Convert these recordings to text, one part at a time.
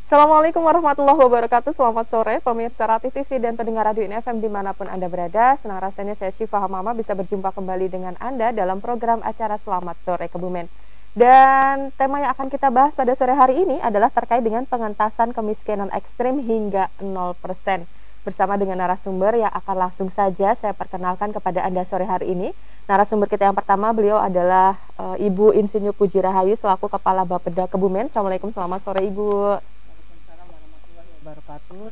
Assalamualaikum warahmatullahi wabarakatuh. Selamat sore pemirsa Ratih TV dan pendengar Radio INFM dimanapun Anda berada. Senang rasanya saya Syifa Hamama bisa berjumpa kembali dengan Anda dalam program acara Selamat Sore Kebumen. Dan tema yang akan kita bahas pada sore hari ini adalah terkait dengan pengentasan kemiskinan ekstrim hingga 0%. Bersama dengan narasumber yang akan langsung saja saya perkenalkan kepada Anda sore hari ini. Narasumber kita yang pertama, beliau adalah Ibu Insinyur Puji Rahayu selaku Kepala Bapeda Kebumen. Assalamualaikum, selamat sore Ibu. Wabarakatuh.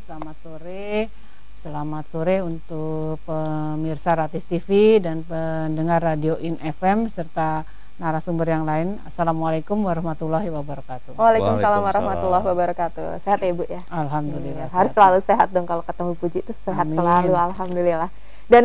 Selamat sore untuk pemirsa Ratih TV dan pendengar Radio INFM serta narasumber yang lain. Assalamualaikum warahmatullahi wabarakatuh. Waalaikumsalam warahmatullahi wabarakatuh. Sehat ya Ibu ya? Alhamdulillah. Harus selalu sehat dong, kalau ketemu Puji itu sehat. Amin. Selalu, alhamdulillah. Dan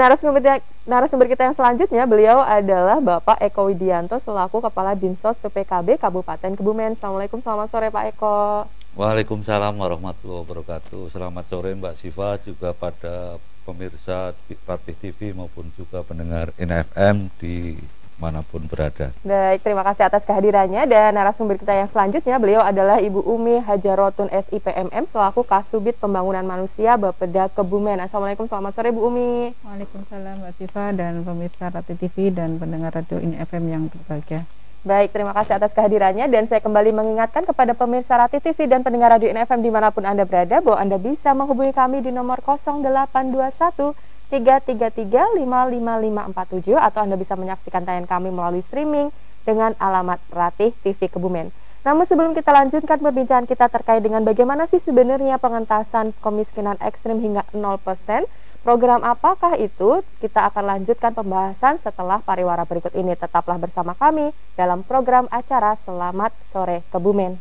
narasumber kita yang selanjutnya, beliau adalah Bapak Eko Widianto selaku Kepala Dinsos PPKB Kabupaten Kebumen. Assalamualaikum, selamat sore Pak Eko. Waalaikumsalam warahmatullahi wabarakatuh. Selamat sore Mbak Syifa, juga pada pemirsa Ratih TV maupun juga pendengar INFM di manapun berada. Baik, terima kasih atas kehadirannya. Dan narasumber kita yang selanjutnya, beliau adalah Ibu Umi Hajarotun SIPMM selaku Kasubit Pembangunan Manusia Bapeda Kebumen. Assalamualaikum, selamat sore Bu Umi. Waalaikumsalam Mbak Syifa dan pemirsa Ratih TV dan pendengar Radio INFM yang berbahagia. Baik, terima kasih atas kehadirannya dan saya kembali mengingatkan kepada pemirsa Ratih TV dan pendengar Radio INFM dimanapun Anda berada bahwa Anda bisa menghubungi kami di nomor 0821 333 55547 atau Anda bisa menyaksikan tayangan kami melalui streaming dengan alamat Ratih TV Kebumen. Namun sebelum kita lanjutkan perbincangan kita terkait dengan bagaimana sih sebenarnya pengentasan kemiskinan ekstrim hingga 0%, program apakah itu? Kita akan lanjutkan pembahasan setelah pariwara berikut ini. Tetaplah bersama kami dalam program acara Selamat Sore Kebumen.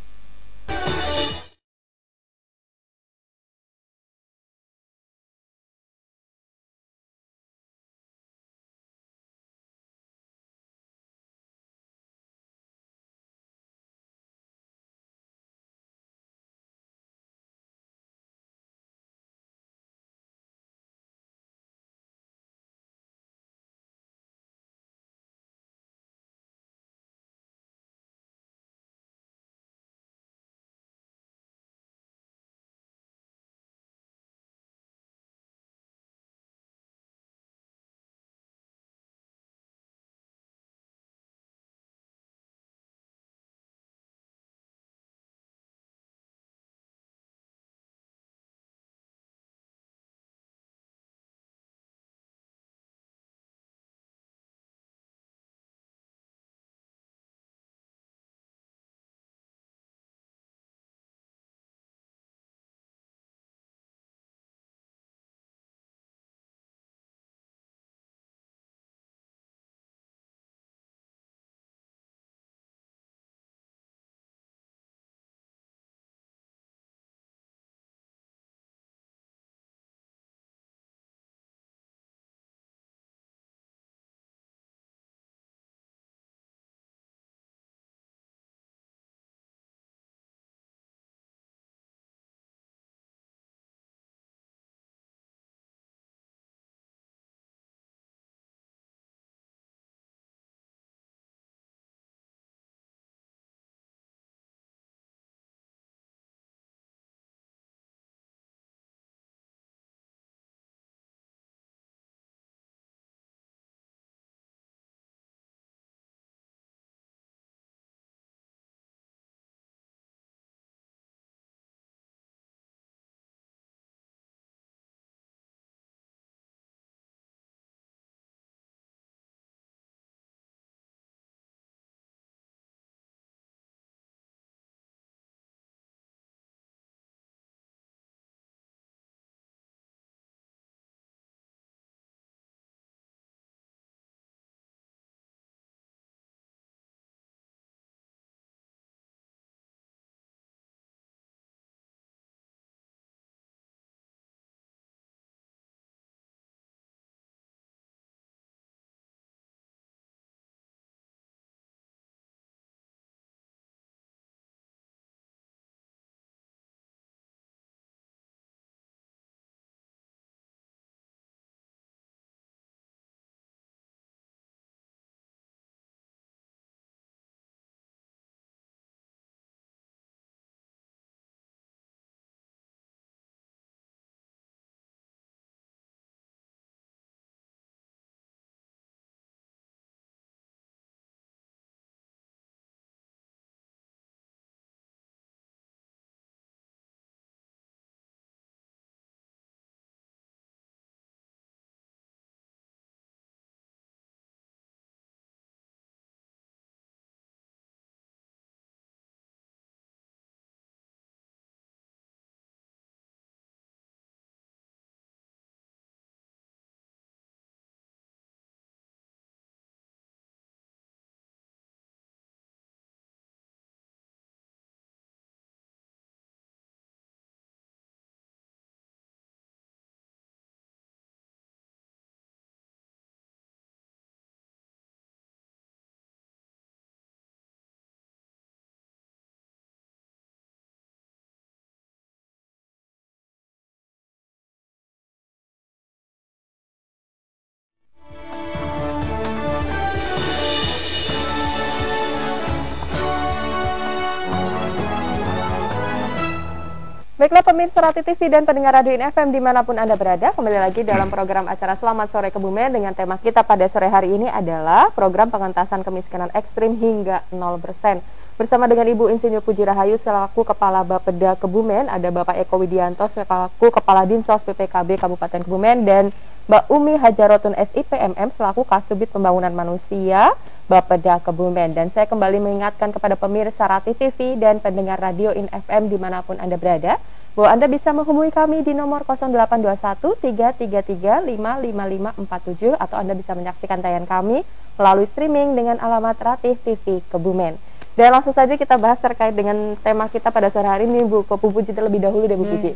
Baiklah pemirsa Rati TV dan pendengar Radio INFM dimanapun Anda berada, kembali lagi dalam program acara Selamat Sore Kebumen dengan tema kita pada sore hari ini adalah program pengentasan kemiskinan ekstrim hingga 0%. Bersama dengan Ibu Insinyur Puji Rahayu selaku Kepala Bapeda Kebumen, ada Bapak Eko Widianto selaku Kepala Dinsos PPKB Kabupaten Kebumen, dan Mbak Umi Hajarotun SIPMM selaku Kasubit Pembangunan Manusia Bapeda Kebumen. Dan saya kembali mengingatkan kepada pemirsa Rati TV dan pendengar Radio INFM dimanapun Anda berada, bahwa Anda bisa menghubungi kami di nomor 0821 333 55547 atau Anda bisa menyaksikan tayangan kami melalui streaming dengan alamat Rati TV Kebumen. Dan langsung saja kita bahas terkait dengan tema kita pada sore hari ini, Bu. Ke Bu Puji terlebih dahulu deh, Bu Puji.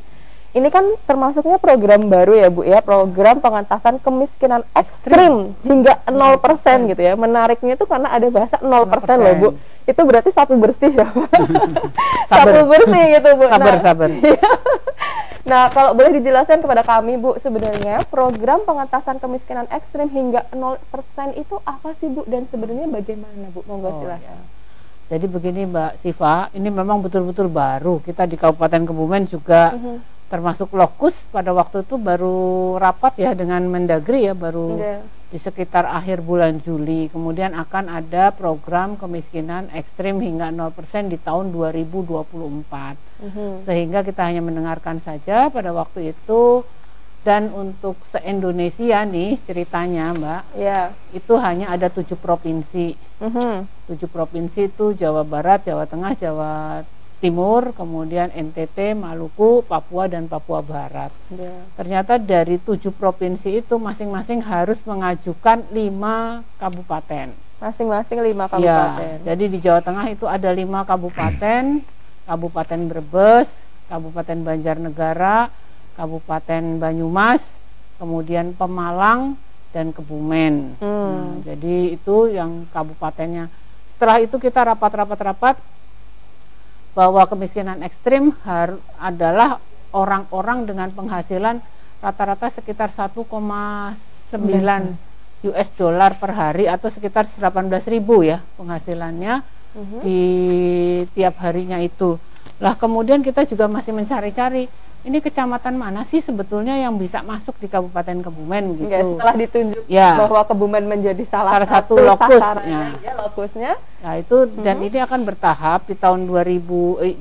Ini kan termasuknya program baru ya, Bu ya, program pengentasan kemiskinan ekstrim hingga 0% gitu ya. Menariknya itu karena ada bahasa 0% loh, Bu. Itu berarti sapu bersih ya. Sapu bersih gitu, Bu. Sabar. Nah, kalau boleh dijelaskan kepada kami, Bu, sebenarnya program pengentasan kemiskinan ekstrim hingga 0% itu apa sih, Bu? Dan sebenarnya bagaimana, Bu? Monggo silakan. Jadi begini Mbak Siva, ini memang betul-betul baru. Kita di Kabupaten Kebumen juga termasuk lokus pada waktu itu baru rapat ya dengan Mendagri ya, baru di sekitar akhir bulan Juli. Kemudian akan ada program kemiskinan ekstrim hingga 0% di tahun 2024. Sehingga kita hanya mendengarkan saja pada waktu itu. Dan untuk se-Indonesia nih ceritanya Mbak, itu hanya ada 7 provinsi. 7 provinsi itu Jawa Barat, Jawa Tengah, Jawa Timur, kemudian NTT, Maluku, Papua, dan Papua Barat. Ternyata dari 7 provinsi itu masing-masing harus mengajukan 5 kabupaten. Masing-masing 5 kabupaten. Ya, jadi di Jawa Tengah itu ada 5 kabupaten, Kabupaten Brebes, Kabupaten Banjarnegara, Kabupaten Banyumas, kemudian Pemalang, dan Kebumen. Nah, jadi itu yang kabupatennya. Setelah itu kita rapat bahwa kemiskinan ekstrim adalah orang-orang dengan penghasilan rata-rata sekitar 1,9 US dollar per hari atau sekitar 18.000 ya penghasilannya di tiap harinya itu. Lah kemudian kita juga masih mencari-cari ini kecamatan mana sih sebetulnya yang bisa masuk di Kabupaten Kebumen gitu. Setelah ditunjuk bahwa Kebumen menjadi salah satu lokusnya. Nah itu dan ini akan bertahap di tahun 2021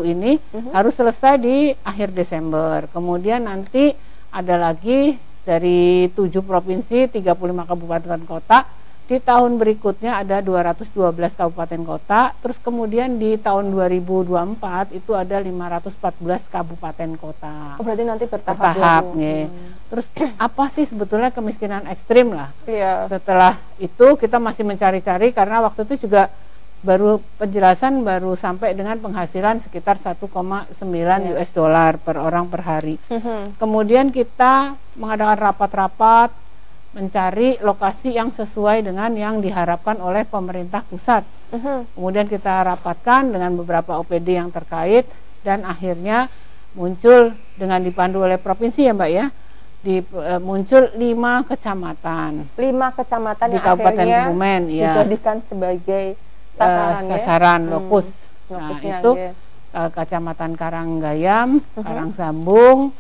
ini harus selesai di akhir Desember. Kemudian nanti ada lagi dari 7 provinsi, 35 kabupaten kota. Di tahun berikutnya ada 212 kabupaten kota, terus kemudian di tahun 2024 itu ada 514 kabupaten kota. Oh, berarti nanti bertahap ya. Terus apa sih sebetulnya kemiskinan ekstrim lah? Setelah itu kita masih mencari-cari karena waktu itu juga penjelasan baru sampai dengan penghasilan sekitar 1,9 US dollar per orang per hari. Kemudian kita mengadakan rapat-rapat mencari lokasi yang sesuai dengan yang diharapkan oleh pemerintah pusat. Kemudian kita rapatkan dengan beberapa OPD yang terkait dan akhirnya muncul dengan dipandu oleh provinsi ya Mbak ya, muncul 5 kecamatan. 5 kecamatan di Kabupaten Kebumen ya. Dijadikan sebagai sasaran lokus. Nah itu Kecamatan Karanggayam, Karangsambung,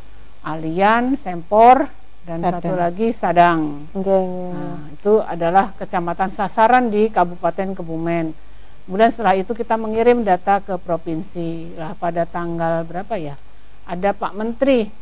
Alian, Sempor, dan satu lagi Sadang. Nah, itu adalah kecamatan sasaran di Kabupaten Kebumen. Kemudian setelah itu kita mengirim data ke provinsi. Lah pada tanggal berapa ya? Ada Pak Menteri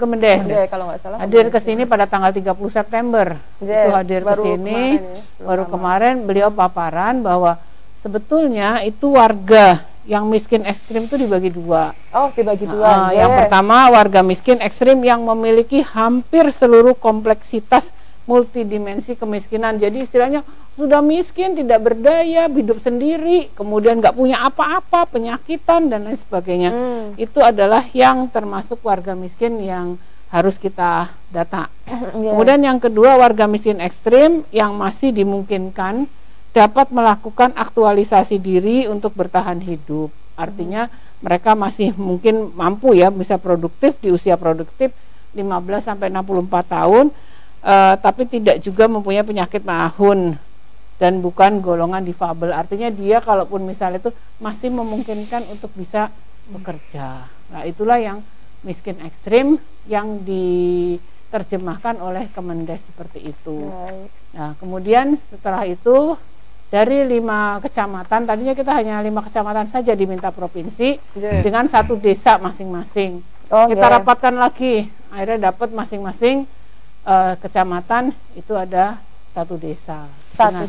Kemendes kalau nggak salah hadir ke sini pada tanggal 30 September. Itu hadir ke sini baru kemarin beliau paparan bahwa sebetulnya itu warga yang miskin ekstrim itu dibagi 2. Oh, dibagi 2. Yang pertama warga miskin ekstrim yang memiliki hampir seluruh kompleksitas multidimensi kemiskinan. Jadi istilahnya sudah miskin, tidak berdaya, hidup sendiri, kemudian nggak punya apa-apa, penyakitan dan lain sebagainya. Itu adalah yang termasuk warga miskin yang harus kita data. Kemudian yang kedua warga miskin ekstrim yang masih dimungkinkan dapat melakukan aktualisasi diri untuk bertahan hidup. Artinya mereka masih mungkin mampu ya, bisa produktif di usia produktif 15 sampai 64 tahun, tapi tidak juga mempunyai penyakit maahun dan bukan golongan difabel. Artinya dia kalaupun misalnya itu masih memungkinkan untuk bisa bekerja. Nah, itulah yang miskin ekstrim yang diterjemahkan oleh Kemendes seperti itu. Nah, kemudian setelah itu dari 5 kecamatan, tadinya kita hanya 5 kecamatan saja diminta provinsi dengan 1 desa masing-masing. Kita rapatkan lagi, akhirnya dapat masing-masing kecamatan itu ada 1 desa.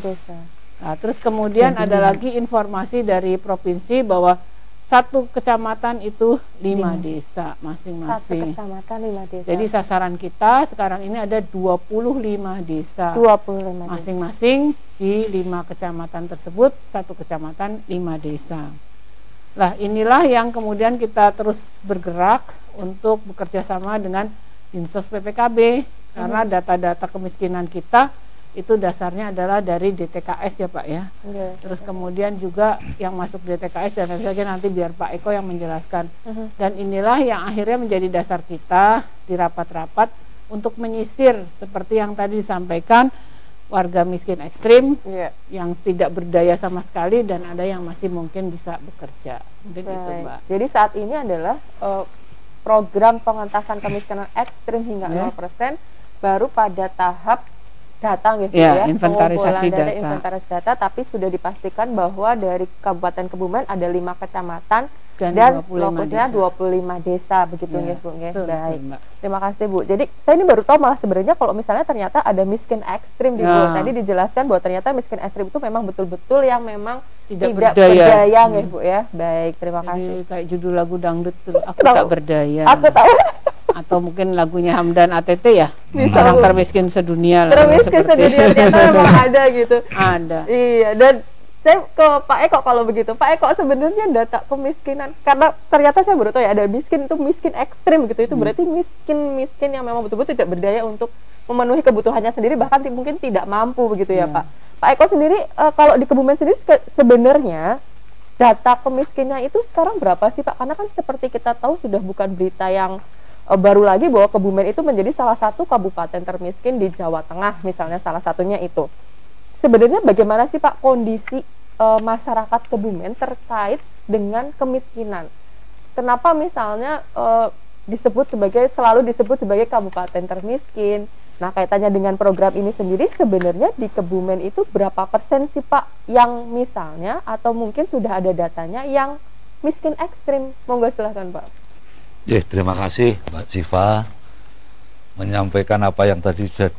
Desa. Nah, terus kemudian ada lagi informasi dari provinsi bahwa 1 kecamatan itu 5 desa masing-masing. 1 kecamatan 5 desa. Jadi sasaran kita sekarang ini ada 25 desa. 25 masing-masing di 5 kecamatan tersebut, 1 kecamatan 5 desa. Lah, inilah yang kemudian kita terus bergerak untuk bekerja sama dengan Dinsos PPKB karena data-data kemiskinan kita itu dasarnya adalah dari DTKS ya Pak ya. Terus kemudian juga yang masuk DTKS dan lain sebagainya nanti biar Pak Eko yang menjelaskan. Dan inilah yang akhirnya menjadi dasar kita di rapat-rapat untuk menyisir seperti yang tadi disampaikan, warga miskin ekstrim yang tidak berdaya sama sekali dan ada yang masih mungkin bisa bekerja. Mungkin itu Mbak. Jadi saat ini adalah program pengentasan kemiskinan ekstrim hingga 0% baru pada tahap data gitu ya, inventarisasi data, tapi sudah dipastikan bahwa dari Kabupaten Kebumen ada 5 kecamatan dan lokusnya 25 desa begitu ya Bu. Baik. Terima kasih Bu. Jadi saya ini baru tahu malah sebenarnya kalau misalnya ternyata ada miskin ekstrim di Bu. Tadi dijelaskan bahwa ternyata miskin ekstrim itu memang betul-betul yang memang tidak berdaya ya Bu ya. Baik, terima kasih. Kayak judul lagu dangdut tuh, aku tak berdaya. Aku tahu. Atau mungkin lagunya Hamdan ATT ya, orang termiskin sedunia lah. Termiskin sedunia ternyata memang ada gitu. Ada. Iya, dan saya ke Pak Eko kalau begitu. Pak Eko sebenarnya data kemiskinan, karena ternyata saya baru tahu ya ada miskin itu miskin ekstrim gitu. Itu berarti miskin yang memang betul-betul tidak berdaya untuk memenuhi kebutuhannya sendiri, bahkan mungkin tidak mampu begitu ya Pak. Pak Eko sendiri kalau di Kebumen sendiri sebenarnya data kemiskinan itu sekarang berapa sih Pak? Karena kan seperti kita tahu sudah bukan berita yang baru lagi bahwa Kebumen itu menjadi salah satu kabupaten termiskin di Jawa Tengah misalnya, salah satunya itu. Sebenarnya bagaimana sih Pak kondisi masyarakat Kebumen terkait dengan kemiskinan? Kenapa misalnya selalu disebut sebagai kabupaten termiskin? Nah, kaitannya dengan program ini sendiri sebenarnya di Kebumen itu berapa persen sih Pak yang misalnya atau mungkin sudah ada datanya yang miskin ekstrim? Monggo silahkan Pak. Terima kasih Mbak Siva menyampaikan apa yang tadi sudah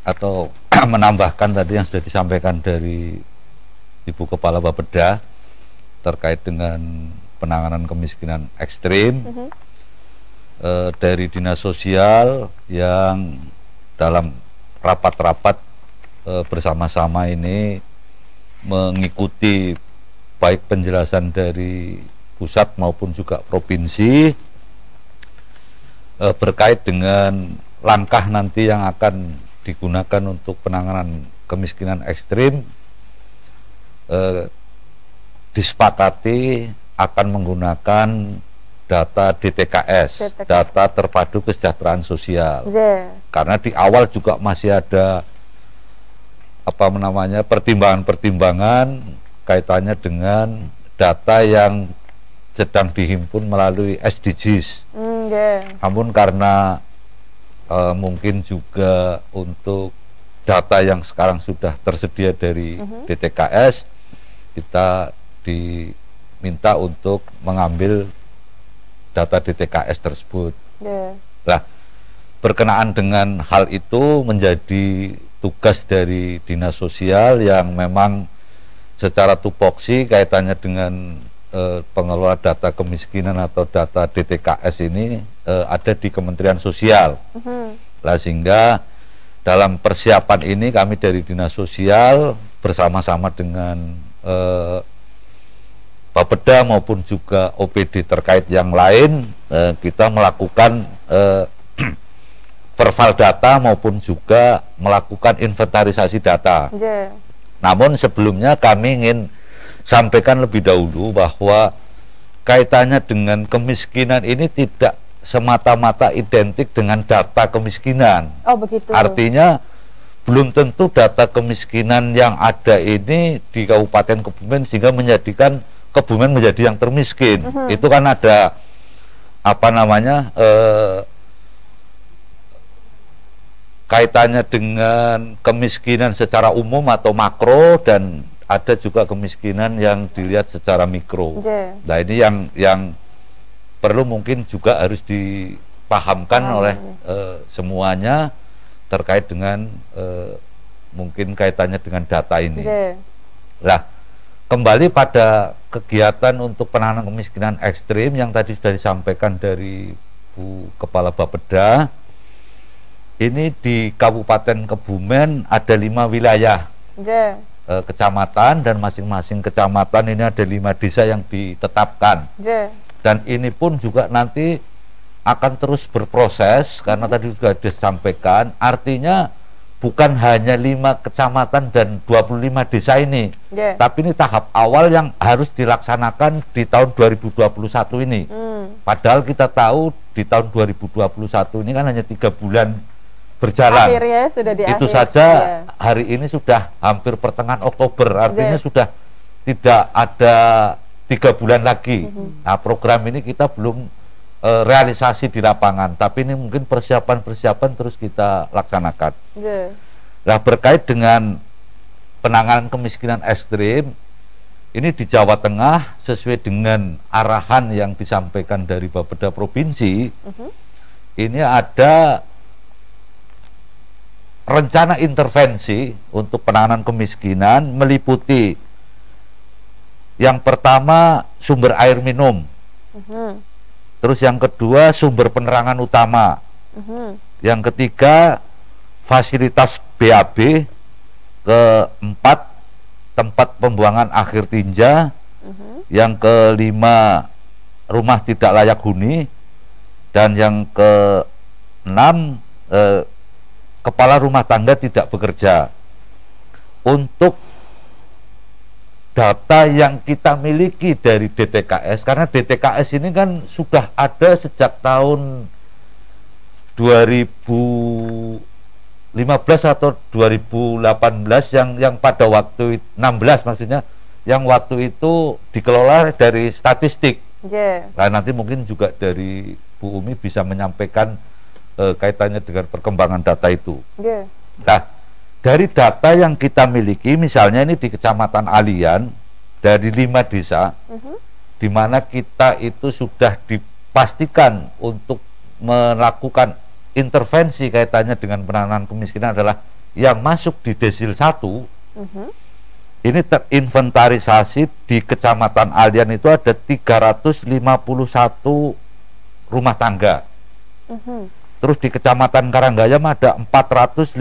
atau menambahkan tadi yang sudah disampaikan dari Ibu Kepala Bapeda terkait dengan penanganan kemiskinan ekstrim dari Dinas Sosial yang dalam rapat-rapat bersama-sama ini mengikuti baik penjelasan dari pusat maupun juga provinsi berkait dengan langkah nanti yang akan digunakan untuk penanganan kemiskinan ekstrim. Disepakati akan menggunakan data DTKS, data terpadu kesejahteraan sosial. Karena di awal juga masih ada pertimbangan-pertimbangan kaitannya dengan data yang sedang dihimpun melalui SDGs. Namun karena mungkin juga untuk data yang sekarang sudah tersedia dari DTKS, kita diminta untuk mengambil data DTKS tersebut. Nah, berkenaan dengan hal itu menjadi tugas dari Dinas Sosial yang memang secara tupoksi kaitannya dengan pengelola data kemiskinan atau data DTKS ini ada di Kementerian Sosial. Sehingga dalam persiapan ini kami dari Dinas Sosial bersama-sama dengan Bapeda maupun juga OPD terkait yang lain, kita melakukan verval data maupun juga melakukan inventarisasi data. Namun sebelumnya kami ingin sampaikan lebih dahulu bahwa kaitannya dengan kemiskinan ini tidak semata-mata identik dengan data kemiskinan. Oh begitu. Artinya belum tentu data kemiskinan yang ada ini di Kabupaten Kebumen sehingga menjadikan Kebumen menjadi yang termiskin. Itu kan ada apa namanya kaitannya dengan kemiskinan secara umum atau makro, dan ada juga kemiskinan yang dilihat secara mikro. Nah ini yang perlu mungkin juga harus dipahamkan oleh semuanya terkait dengan mungkin kaitannya dengan data ini. Nah, kembali pada kegiatan untuk penanganan kemiskinan ekstrim yang tadi sudah disampaikan dari Bu Kepala Bapeda, ini di Kabupaten Kebumen ada 5 wilayah kecamatan, dan masing-masing kecamatan ini ada 5 desa yang ditetapkan. Dan ini pun juga nanti akan terus berproses karena tadi sudah disampaikan, artinya bukan hanya 5 kecamatan dan 25 desa ini, tapi ini tahap awal yang harus dilaksanakan di tahun 2021 ini. Padahal kita tahu di tahun 2021 ini kan hanya 3 bulan berjalan. Akhirnya sudah di itu saja hari ini sudah hampir pertengahan Oktober, artinya sudah tidak ada 3 bulan lagi. Nah, program ini kita belum realisasi di lapangan, tapi ini mungkin persiapan-persiapan terus kita laksanakan. Nah, berkait dengan penanganan kemiskinan ekstrim ini di Jawa Tengah sesuai dengan arahan yang disampaikan dari Bapeda Provinsi, ini ada rencana intervensi untuk penanganan kemiskinan meliputi yang pertama sumber air minum, terus yang kedua sumber penerangan utama, yang ketiga fasilitas BAB, keempat tempat pembuangan akhir tinja, yang kelima rumah tidak layak huni, dan yang keenam kepala rumah tangga tidak bekerja. Untuk data yang kita miliki dari DTKS, karena DTKS ini kan sudah ada sejak tahun 2015 atau 2018 yang pada waktu 16 maksudnya, yang waktu itu dikelola dari statistik. Nah, nanti mungkin juga dari Bu Umi bisa menyampaikan kaitannya dengan perkembangan data itu. Nah, dari data yang kita miliki, misalnya ini di Kecamatan Alian, dari 5 desa, di mana kita itu sudah dipastikan untuk melakukan intervensi kaitannya dengan penanganan kemiskinan adalah yang masuk di desil 1, ini terinventarisasi di Kecamatan Alian itu ada 351 rumah tangga. Terus di Kecamatan Karanggayam ada 456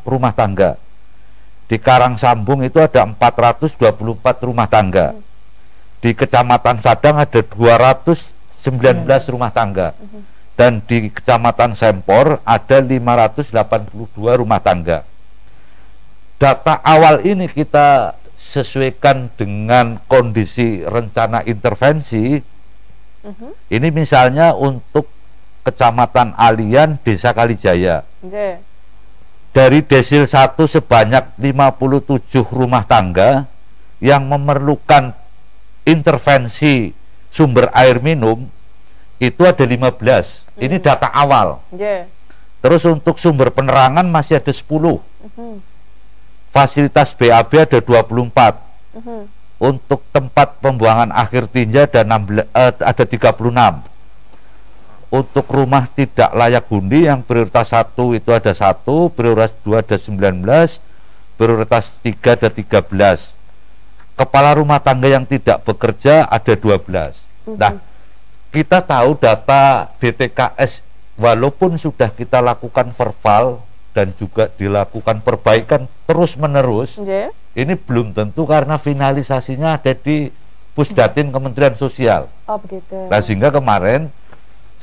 rumah tangga. Di Karangsambung itu ada 424 rumah tangga. Di Kecamatan Sadang ada 219 rumah tangga. Dan di Kecamatan Sempor ada 582 rumah tangga. Data awal ini kita sesuaikan dengan kondisi rencana intervensi. Ini misalnya untuk Kecamatan Alian, Desa Kalijaya. Dari desil 1 sebanyak 57 rumah tangga yang memerlukan intervensi sumber air minum itu ada 15. Ini data awal. Terus untuk sumber penerangan masih ada 10. Fasilitas BAB ada 24. Untuk tempat pembuangan akhir tinja ada 36. Untuk rumah tidak layak huni yang prioritas 1 itu ada 1, prioritas 2 ada 19, prioritas 3 ada 13. Kepala rumah tangga yang tidak bekerja ada 12. Nah, kita tahu data DTKS walaupun sudah kita lakukan verbal dan juga dilakukan perbaikan terus menerus, ini belum tentu karena finalisasinya ada di Pusdatin Kementerian Sosial. Nah, sehingga kemarin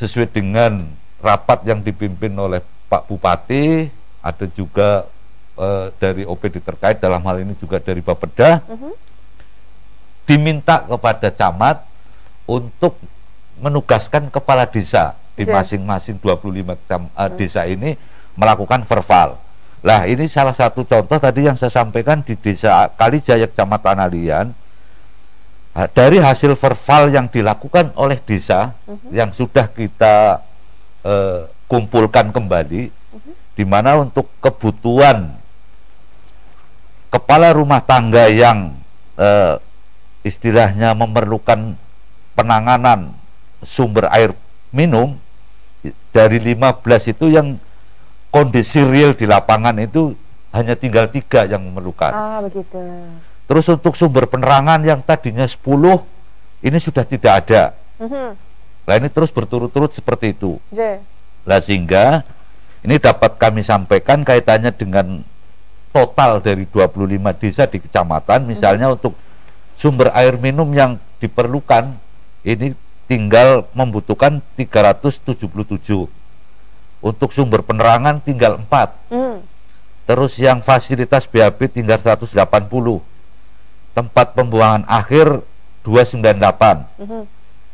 sesuai dengan rapat yang dipimpin oleh Pak Bupati, ada juga dari OPD terkait, dalam hal ini juga dari Bapeda, diminta kepada camat untuk menugaskan kepala desa di masing-masing 25 desa ini melakukan verbal. Lah ini salah satu contoh tadi yang saya sampaikan di Desa Kalijaya Kecamatan Alian. Dari hasil verval yang dilakukan oleh desa yang sudah kita kumpulkan kembali, di mana untuk kebutuhan kepala rumah tangga yang istilahnya memerlukan penanganan sumber air minum, dari 15 itu yang kondisi real di lapangan itu hanya tinggal 3 yang memerlukan. Begitu. Terus untuk sumber penerangan yang tadinya 10 ini sudah tidak ada. Nah ini terus berturut-turut seperti itu. Nah sehingga ini dapat kami sampaikan kaitannya dengan total dari 25 desa di kecamatan. Misalnya untuk sumber air minum yang diperlukan ini tinggal membutuhkan 377. Untuk sumber penerangan tinggal 4. Terus yang fasilitas BAB tinggal 180. Tempat pembuangan akhir 298.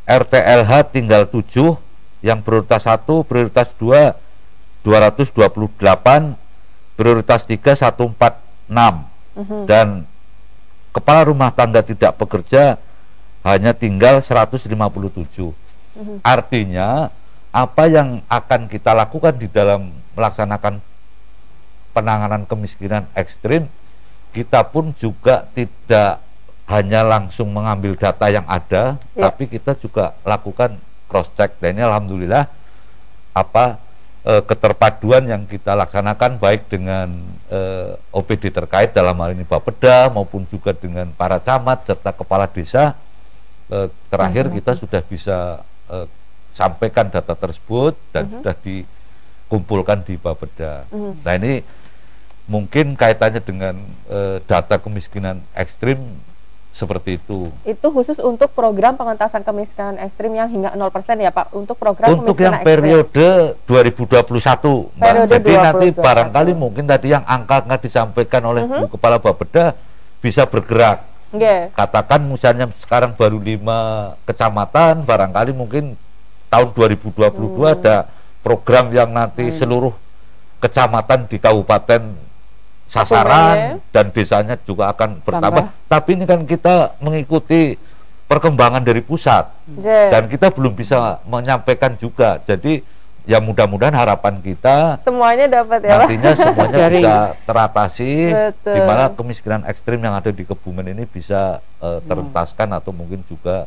RTLH tinggal 7. Yang prioritas 1, prioritas 2 228, prioritas 3 146. Dan kepala rumah tangga tidak bekerja hanya tinggal 157. Artinya apa yang akan kita lakukan di dalam melaksanakan penanganan kemiskinan ekstrim, kita pun juga tidak hanya langsung mengambil data yang ada, tapi kita juga lakukan cross check. Dan ini alhamdulillah keterpaduan yang kita laksanakan baik dengan OPD terkait dalam hal ini Bapeda maupun juga dengan para camat serta kepala desa, terakhir kita sudah bisa sampaikan data tersebut dan sudah dikumpulkan di Bapeda. Nah ini mungkin kaitannya dengan data kemiskinan ekstrim seperti itu. Itu khusus untuk program pengentasan kemiskinan ekstrim yang hingga 0% ya Pak, untuk program untuk yang periode 2021 Mbak. Jadi nanti barangkali mungkin tadi yang angka nggak disampaikan oleh Bu Kepala Bapeda bisa bergerak. Katakan misalnya sekarang baru 5 kecamatan, barangkali mungkin tahun 2022 ada program yang nanti seluruh kecamatan di kabupaten sasaran dan desanya juga akan bertambah. Tapi ini kan kita mengikuti perkembangan dari pusat dan kita belum bisa menyampaikan juga. Jadi ya mudah-mudahan harapan kita semuanya dapat ya nantinya semuanya bisa teratasi, di mana kemiskinan ekstrim yang ada di Kebumen ini bisa terentaskan atau mungkin juga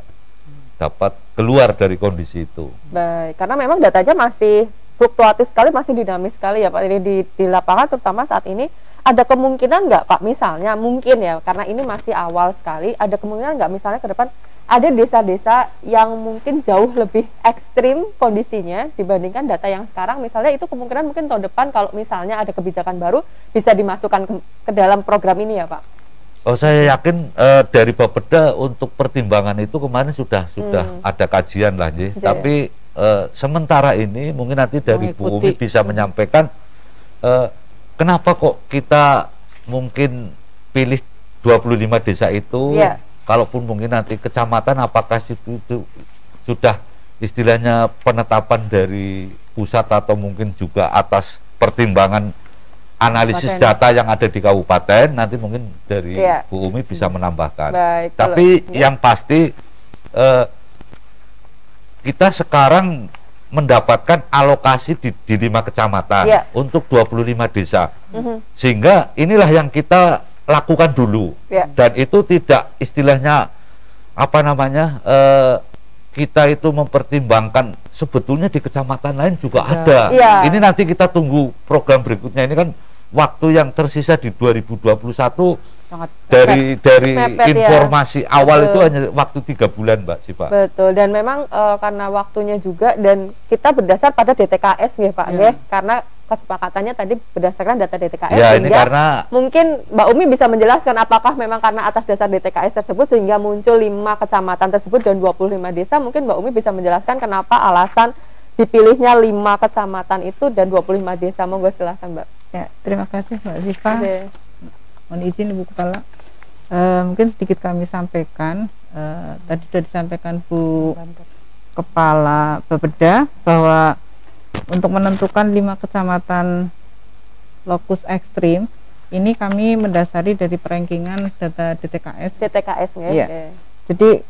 dapat keluar dari kondisi itu. Baik, karena memang datanya masih fluktuatif sekali, masih dinamis sekali ya Pak. Ini di lapangan terutama saat ini ada kemungkinan nggak Pak, misalnya mungkin ya, karena ini masih awal sekali, ada kemungkinan nggak misalnya ke depan ada desa-desa yang mungkin jauh lebih ekstrim kondisinya dibandingkan data yang sekarang, misalnya itu kemungkinan mungkin tahun depan kalau misalnya ada kebijakan baru bisa dimasukkan ke dalam program ini ya Pak? Saya yakin dari Bapeda untuk pertimbangan itu kemarin sudah ada kajian lah, tapi sementara ini mungkin nanti dari Bu Umi bisa menyampaikan kenapa kok kita mungkin pilih 25 desa itu, kalaupun mungkin nanti kecamatan apakah itu sudah istilahnya penetapan dari pusat atau mungkin juga atas pertimbangan analisis data yang ada di kabupaten, nanti mungkin dari Bu Umi bisa menambahkan. Baik, tapi yang pasti kita sekarang mendapatkan alokasi di 5 kecamatan untuk 25 desa. Sehingga inilah yang kita lakukan dulu. Dan itu tidak istilahnya kita itu mempertimbangkan sebetulnya di kecamatan lain juga ada. Ini nanti kita tunggu program berikutnya. Ini kan waktu yang tersisa di 2021 sangat dari informasi awal itu hanya waktu 3 bulan Mbak Siva. Betul, dan memang karena waktunya juga dan kita berdasar pada DTKS ya Pak, karena kesepakatannya tadi berdasarkan data DTKS, sehingga ini karena mungkin Mbak Umi bisa menjelaskan apakah memang karena atas dasar DTKS tersebut sehingga muncul 5 kecamatan tersebut dan 25 desa, mungkin Mbak Umi bisa menjelaskan kenapa alasan dipilihnya 5 kecamatan itu dan 25 desa. Monggo silahkan Mbak. Ya, terima kasih Mbak Siva. Mohon izin Ibu Kepala, mungkin sedikit kami sampaikan. Tadi sudah disampaikan Bu Kepala Bapeda bahwa untuk menentukan 5 kecamatan lokus ekstrim ini kami mendasari dari perankingan data DTKS. DTKS ya. Iya. Okay. Jadi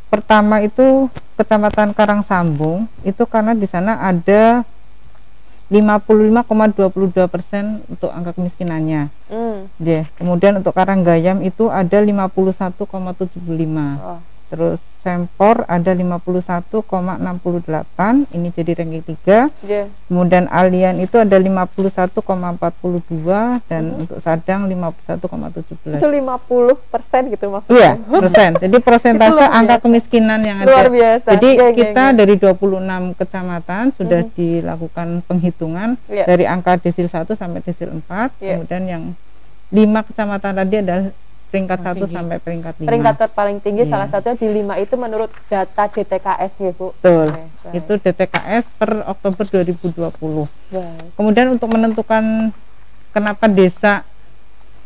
pertama itu Kecamatan Karangsambung itu karena di sana ada 55,22% untuk angka kemiskinannya. Kemudian untuk Karanggayam itu ada 51,75. Terus Sempor ada 51,68, ini jadi ranking 3. Kemudian Alian itu ada 51,42 dan untuk Sadang 51,17. Itu 50% gitu maksudnya? Iya, persen. Jadi persentase angka kemiskinan yang ada. Luar biasa. Jadi kita dari 26 kecamatan sudah dilakukan penghitungan dari angka desil 1 sampai desil 4. Kemudian yang 5 kecamatan tadi adalah peringkat 1 sampai peringkat 5. Peringkat terpaling tinggi salah satunya di 5 itu menurut data DTKS ya Bu. Betul. Itu DTKS per Oktober 2020. Kemudian untuk menentukan kenapa desa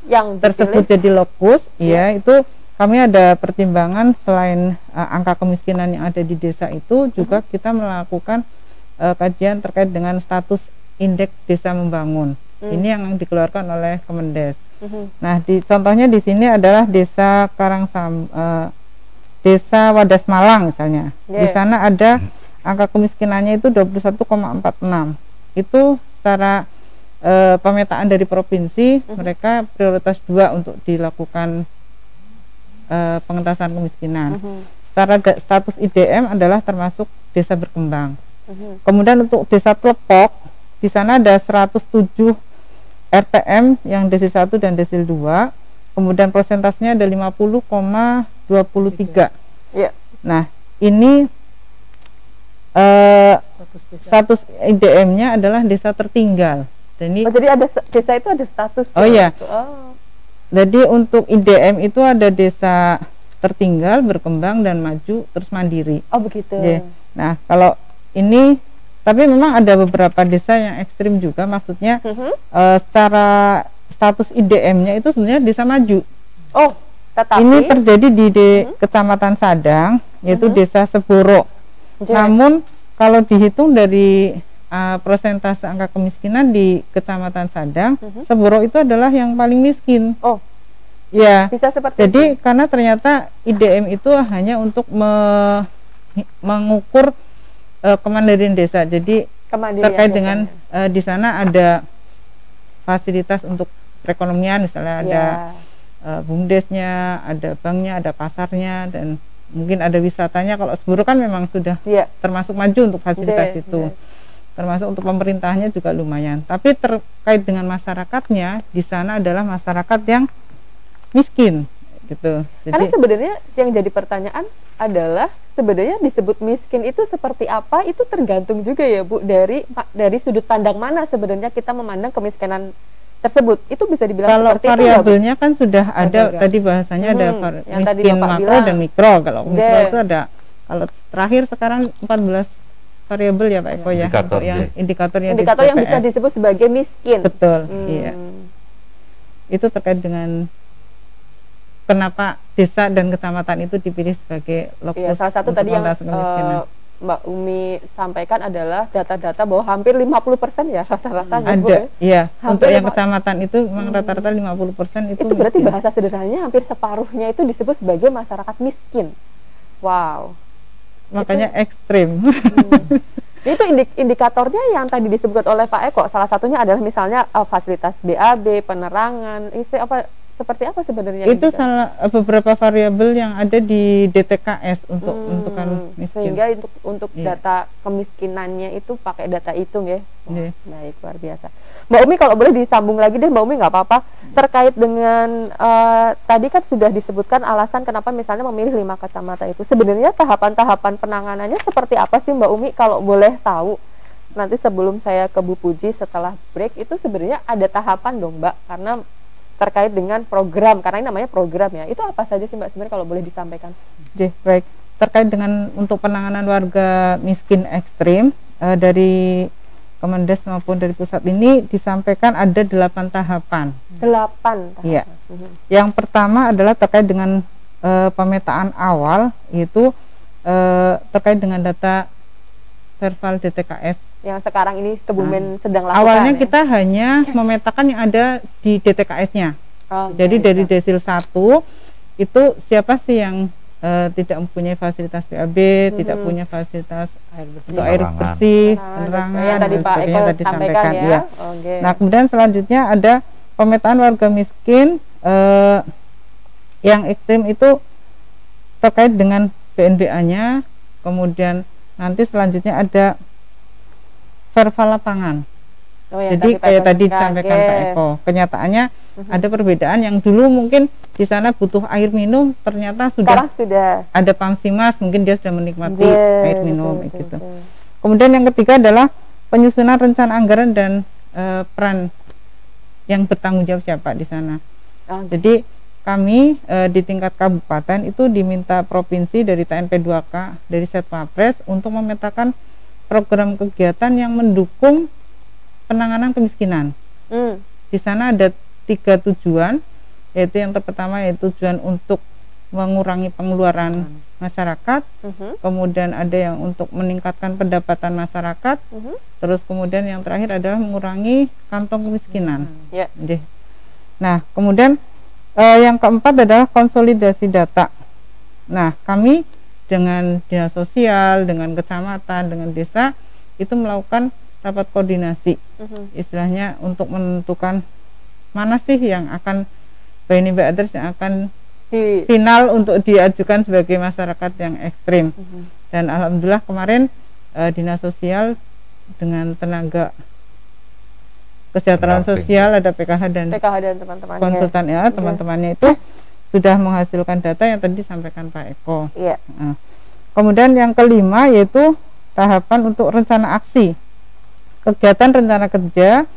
yang tersebut jadi lokus, ya itu kami ada pertimbangan selain angka kemiskinan yang ada di desa itu juga kita melakukan kajian terkait dengan status indeks desa membangun. Ini yang dikeluarkan oleh Kemendes. Nah, contohnya di sini adalah desa Desa Wadas Malang misalnya. Di sana ada angka kemiskinannya itu 21,46. Itu secara pemetaan dari provinsi mereka prioritas 2 untuk dilakukan pengentasan kemiskinan. Secara status IDM adalah termasuk desa berkembang. Kemudian untuk desa Plepok di sana ada 107 RTM yang desil 1 dan desil 2, kemudian persentasenya ada 50,23. Nah, ini status IDM-nya adalah desa tertinggal. Jadi ada desa itu ada status. Jadi untuk IDM itu ada desa tertinggal, berkembang dan maju terus mandiri. Oh begitu. Nah, kalau ini tapi memang ada beberapa desa yang ekstrim juga, maksudnya secara status IDM-nya itu sebenarnya desa maju. Tetapi ini terjadi di Kecamatan Sadang, yaitu desa Seboro. Namun kalau dihitung dari persentase angka kemiskinan di Kecamatan Sadang, Seboro itu adalah yang paling miskin. Ya. Bisa seperti jadi itu? Karena ternyata IDM itu hanya untuk mengukur kemandirian desa. Jadi terkait dengan di sana ada fasilitas untuk perekonomian, misalnya ada bumdesnya, ada banknya, ada pasarnya, dan mungkin ada wisatanya. Kalau Seboro kan memang sudah termasuk maju untuk fasilitas itu. Termasuk untuk pemerintahnya juga lumayan. Tapi terkait dengan masyarakatnya, di sana adalah masyarakat yang miskin gitu. Karena sebenarnya yang jadi pertanyaan adalah sebenarnya disebut miskin itu seperti apa, itu tergantung juga ya Bu dari sudut pandang mana sebenarnya kita memandang kemiskinan tersebut. Itu bisa dibilang kalau seperti variabelnya kan sudah ada tadi bahasanya ada miskin makro dan mikro. Kalau mikro itu ada, kalau terakhir sekarang 14 variabel ya Pak Eko ya, indikator yang bisa disebut sebagai miskin. Betul. Iya. Itu terkait dengan kenapa desa dan kecamatan itu dipilih sebagai lokus. Salah satu tadi yang Mbak Umi sampaikan adalah data-data bahwa hampir 50% ya rata-rata. Ada, iya. Untuk yang kecamatan itu memang rata-rata 50% itu berarti miskin. Bahasa sederhananya hampir separuhnya itu disebut sebagai masyarakat miskin. Wow. Makanya ekstrim. Itu indikatornya yang tadi disebut oleh Pak Eko. Salah satunya adalah misalnya fasilitas BAB, penerangan, seperti apa sebenarnya? Itu salah beberapa variabel yang ada di DTKS untuk menentukan miskin. Sehingga untuk data kemiskinannya itu pakai data hitung ya. Baik, luar biasa. Mbak Umi kalau boleh disambung lagi deh Mbak Umi, nggak apa-apa, terkait dengan tadi kan sudah disebutkan alasan kenapa misalnya memilih 5 kecamatan itu. Sebenarnya tahapan-tahapan penanganannya seperti apa sih Mbak Umi kalau boleh tahu? Nanti sebelum saya ke Bu Puji setelah break itu sebenarnya ada tahapan dong Mbak, karena terkait dengan program, karena ini namanya program ya. Itu apa saja sih Mbak sebenarnya kalau boleh disampaikan? Baik, terkait dengan untuk penanganan warga miskin ekstrim dari Kemendes maupun dari pusat ini disampaikan ada 8 tahapan. 8 tahapan. Iya. Yang pertama adalah terkait dengan pemetaan awal, yaitu terkait dengan data serval DTKS Yang sekarang ini Kebumen sedang lakukan. Awalnya kita hanya memetakan yang ada di DTKS-nya. Jadi dari desil 1 itu siapa sih yang tidak mempunyai fasilitas PAB, tidak punya fasilitas untuk air bersih, penerangan, yang tadi Pak Eko tadi sampaikan ya. Nah, kemudian selanjutnya ada pemetaan warga miskin yang ekstrim itu terkait dengan BNBA-nya, kemudian nanti selanjutnya ada verval lapangan. Jadi kayak tadi disampaikan Pak Eko, kenyataannya ada perbedaan yang dulu mungkin di sana butuh air minum, ternyata sudah ada Pamsimas, mungkin dia sudah menikmati air minum gitu. Kemudian yang ketiga adalah penyusunan rencana anggaran dan peran yang bertanggung jawab siapa di sana. Jadi kami di tingkat kabupaten itu diminta provinsi dari TNP 2K, dari Setpapres untuk memetakan program kegiatan yang mendukung penanganan kemiskinan. Di sana ada 3 tujuan, yaitu yang pertama yaitu tujuan untuk mengurangi pengeluaran masyarakat, kemudian ada yang untuk meningkatkan pendapatan masyarakat, terus kemudian yang terakhir adalah mengurangi kantong kemiskinan. Nah, kemudian yang keempat adalah konsolidasi data. Nah, kami dengan dinas sosial, dengan kecamatan, dengan desa itu melakukan rapat koordinasi, istilahnya untuk menentukan mana sih yang akan Bani Others yang akan final untuk diajukan sebagai masyarakat yang ekstrim. Dan alhamdulillah kemarin dinas sosial dengan tenaga kesejahteraan sosial ada PKH dan teman-temannya, konsultan ya, teman-temannya itu sudah menghasilkan data yang tadi disampaikan Pak Eko. Nah, kemudian yang kelima yaitu tahapan untuk rencana aksi, kegiatan rencana kerja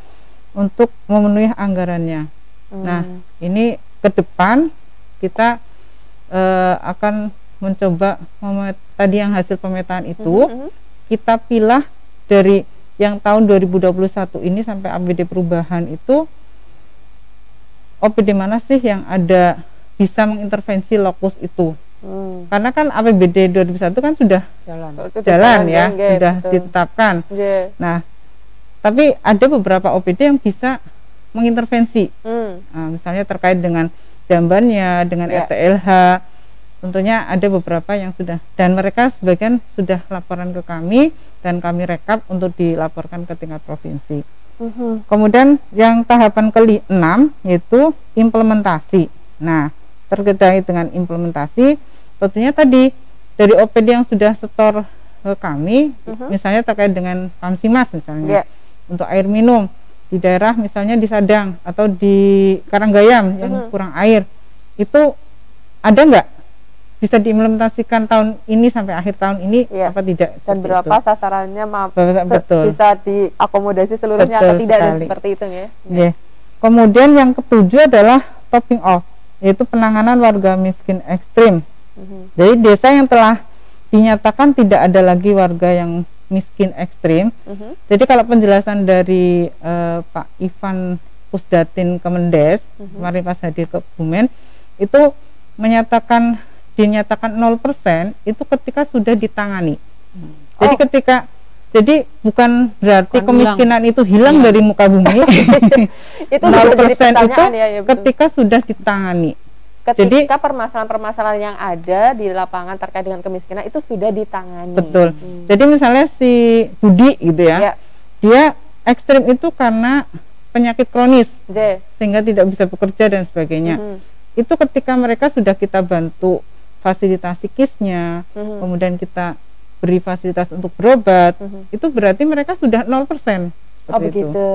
untuk memenuhi anggarannya. Nah, ini ke depan kita akan mencoba tadi yang hasil pemetaan itu kita pilah dari yang tahun 2021 ini sampai APBD perubahan itu OPD mana sih yang ada bisa mengintervensi lokus itu. Karena kan APBD 2021 kan sudah jalan ya, sudah ditetapkan. Nah, tapi ada beberapa OPD yang bisa mengintervensi, misalnya terkait dengan jambannya, dengan RTLH, tentunya ada beberapa yang sudah, dan mereka sebagian sudah laporan ke kami dan kami rekap untuk dilaporkan ke tingkat provinsi. Kemudian yang tahapan ke-6 yaitu implementasi. Nah, terkait dengan implementasi, tentunya tadi dari OPD yang sudah setor ke kami, misalnya terkait dengan Pamsimas misalnya, untuk air minum di daerah misalnya di Sadang atau di Karanggayam yang kurang air, itu ada nggak bisa diimplementasikan tahun ini sampai akhir tahun ini apa tidak, dan berapa itu sasarannya bisa diakomodasi seluruhnya atau tidak, dan seperti itu ya. Kemudian yang ketujuh adalah topping off, yaitu penanganan warga miskin ekstrim. Jadi desa yang telah dinyatakan tidak ada lagi warga yang miskin ekstrim. Jadi kalau penjelasan dari Pak Ivan Pusdatin Kemendes kemarin pas hadir ke Kebumen itu dinyatakan 0% itu ketika sudah ditangani. Jadi bukan berarti kemiskinan itu hilang dari muka bumi. Itu 0% itu ketika sudah ditangani. Ketika permasalahan-permasalahan yang ada di lapangan terkait dengan kemiskinan itu sudah ditangani. Betul. Jadi misalnya si Budi gitu ya, dia ekstrim itu karena penyakit kronis, sehingga tidak bisa bekerja dan sebagainya. Itu ketika mereka sudah kita bantu fasilitasi kisnya, kemudian kita beri fasilitas untuk berobat, itu berarti mereka sudah 0%. Begitu.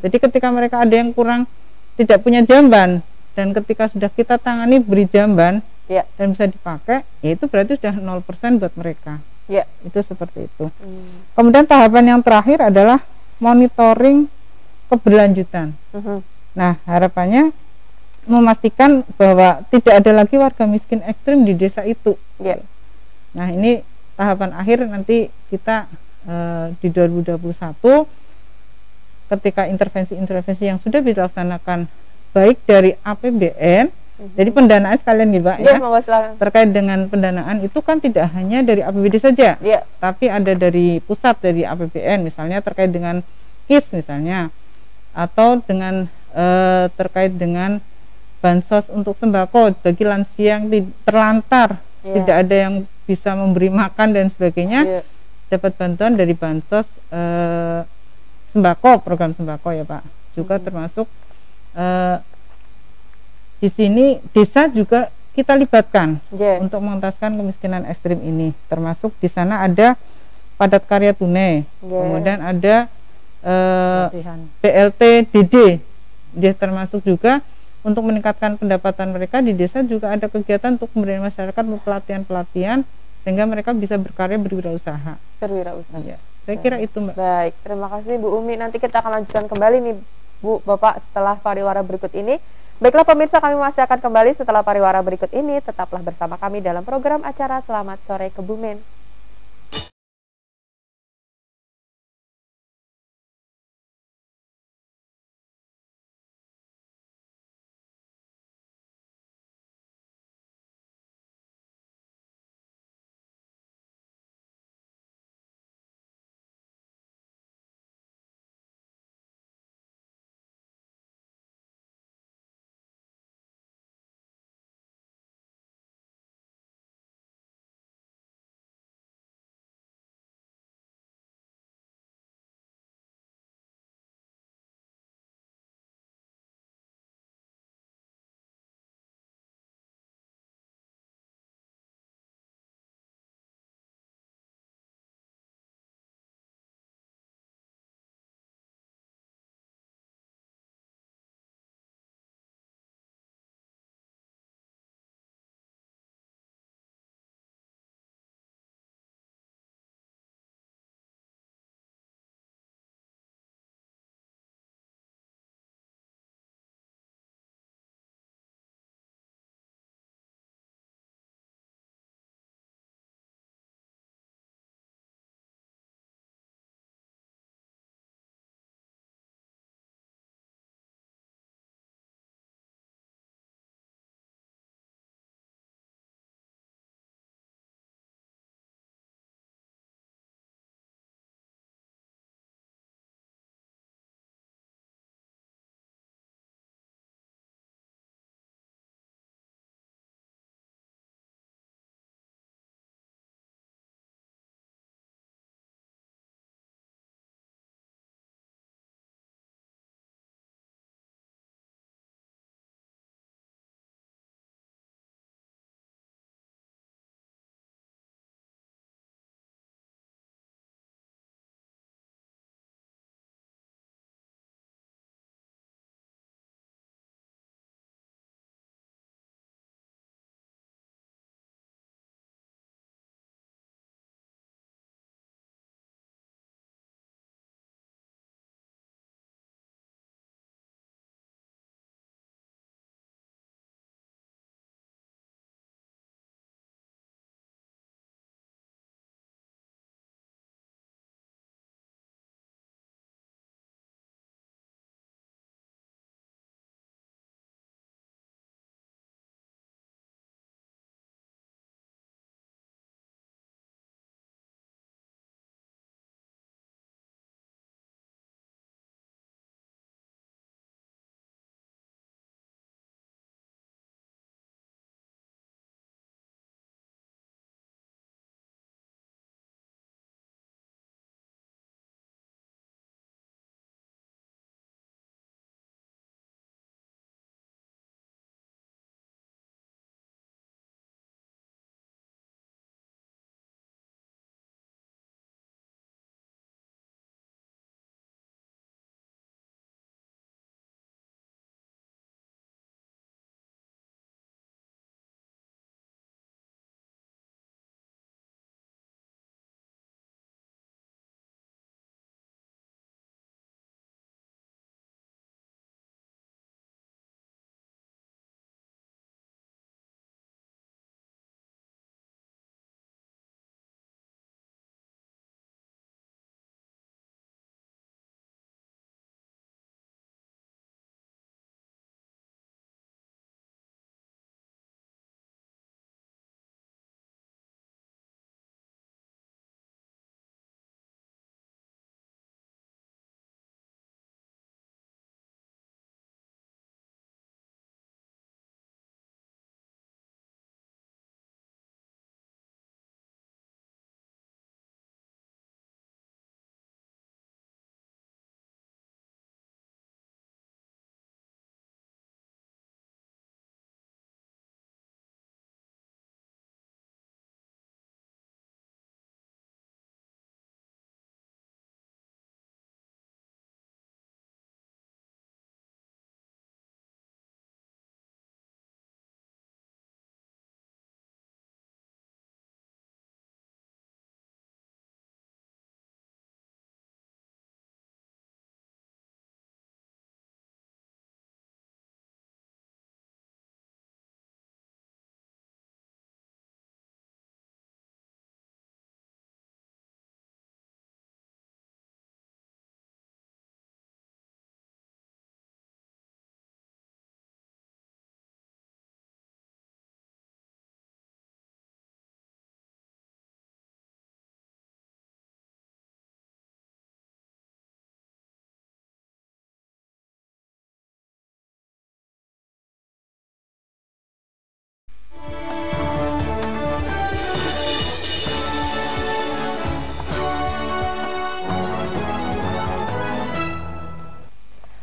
Jadi ketika mereka ada yang kurang, tidak punya jamban, dan ketika sudah kita tangani beri jamban dan bisa dipakai, ya itu berarti sudah 0% buat mereka. Itu seperti itu. Kemudian tahapan yang terakhir adalah monitoring keberlanjutan. Nah, harapannya memastikan bahwa tidak ada lagi warga miskin ekstrim di desa itu. Nah, ini tahapan akhir nanti kita di 2021 ketika intervensi-intervensi yang sudah dilaksanakan baik dari APBN Jadi pendanaan sekalian nih Pak ya. Silakan. Terkait dengan pendanaan itu kan tidak hanya dari APBD saja, tapi ada dari pusat, dari APBN misalnya terkait dengan KIS misalnya, atau dengan terkait dengan bansos untuk sembako bagi lansia yang terlantar, tidak ada yang bisa memberi makan dan sebagainya, dapat bantuan dari bansos sembako, program sembako ya Pak. Juga termasuk di sini desa juga kita libatkan untuk mengentaskan kemiskinan ekstrim ini. Termasuk di sana ada padat karya tunai, kemudian ada PLT DD. Dia termasuk juga untuk meningkatkan pendapatan mereka di desa, juga ada kegiatan untuk memberi masyarakat pelatihan-pelatihan sehingga mereka bisa berkarya berwirausaha. Ya, saya kira itu Mbak. Baik, terima kasih Bu Umi. Nanti kita akan lanjutkan kembali nih Bu, Bapak setelah pariwara berikut ini. Baiklah pemirsa, kami masih akan kembali setelah pariwara berikut ini. Tetaplah bersama kami dalam program acara Selamat Sore Kebumen.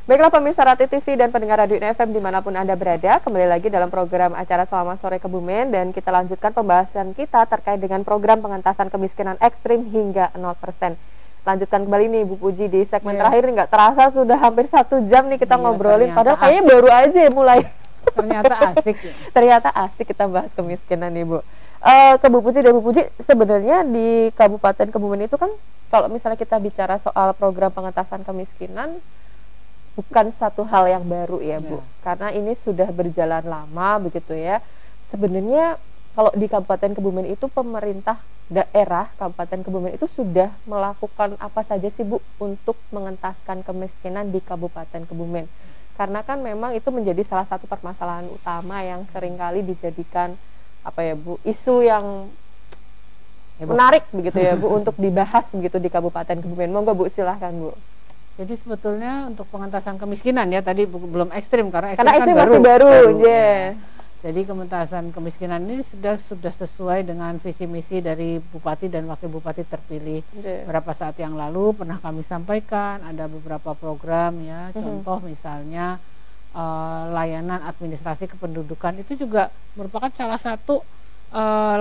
Baiklah pemirsa Rati TV dan pendengar Radio FM dimanapun Anda berada, kembali lagi dalam program acara Selamat Sore Kebumen, dan kita lanjutkan pembahasan kita terkait dengan program pengentasan kemiskinan ekstrim hingga 0%. Lanjutkan kembali nih Bu Puji di segmen terakhir, nggak terasa sudah hampir 1 jam nih kita ngobrolin, padahal kayaknya baru aja mulai. Ternyata asik. Ternyata asik kita bahas kemiskinan nih Bu. Ke Bu Puji dan Bu Puji, sebenarnya di Kabupaten Kebumen itu kan kalau misalnya kita bicara soal program pengentasan kemiskinan, bukan satu hal yang baru ya Bu, karena ini sudah berjalan lama begitu ya. Sebenarnya kalau di Kabupaten Kebumen itu pemerintah daerah Kabupaten Kebumen itu sudah melakukan apa saja sih Bu untuk mengentaskan kemiskinan di Kabupaten Kebumen? Karena kan memang itu menjadi salah satu permasalahan utama yang seringkali dijadikan apa ya Bu, isu yang menarik begitu ya Bu untuk dibahas begitu di Kabupaten Kebumen. Monggo Bu, silahkan Bu. Jadi sebetulnya untuk pengentasan kemiskinan ya tadi belum ekstrim karena ekstrim kan masih baru. Ya. Jadi pengentasan kemiskinan ini sudah sesuai dengan visi misi dari Bupati dan Wakil Bupati terpilih. Beberapa saat yang lalu pernah kami sampaikan ada beberapa program ya, contoh misalnya layanan administrasi kependudukan itu juga merupakan salah satu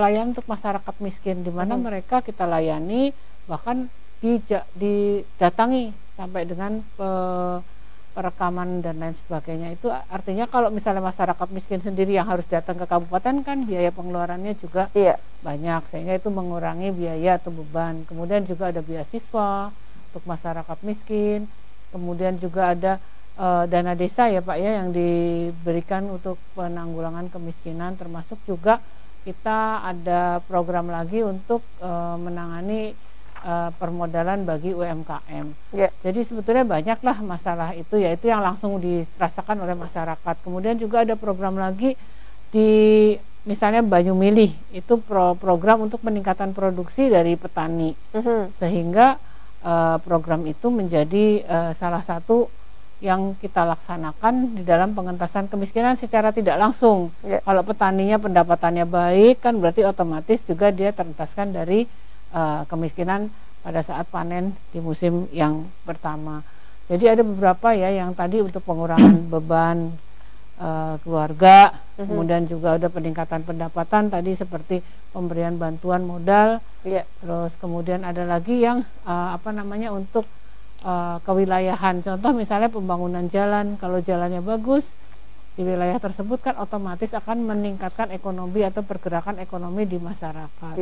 layanan untuk masyarakat miskin di mana mereka kita layani, bahkan didatangi sampai dengan perekaman dan lain sebagainya. Itu artinya kalau misalnya masyarakat miskin sendiri yang harus datang ke kabupaten kan biaya pengeluarannya juga banyak, sehingga itu mengurangi biaya atau beban. Kemudian juga ada beasiswa untuk masyarakat miskin, kemudian juga ada dana desa ya Pak ya yang diberikan untuk penanggulangan kemiskinan, termasuk juga kita ada program lagi untuk menangani permodalan bagi UMKM. Jadi sebetulnya banyaklah masalah itu, yaitu yang langsung dirasakan oleh masyarakat. Kemudian juga ada program lagi di misalnya Banyu Milih, itu program untuk peningkatan produksi dari petani, sehingga program itu menjadi salah satu yang kita laksanakan di dalam pengentasan kemiskinan secara tidak langsung. Kalau petaninya pendapatannya baik kan berarti otomatis juga dia terentaskan dari kemiskinan pada saat panen di musim yang pertama. Jadi ada beberapa ya yang tadi untuk pengurangan beban keluarga, kemudian juga ada peningkatan pendapatan tadi seperti pemberian bantuan modal, terus kemudian ada lagi yang untuk kewilayahan. Contoh misalnya pembangunan jalan, kalau jalannya bagus di wilayah tersebut kan otomatis akan meningkatkan ekonomi atau pergerakan ekonomi di masyarakat.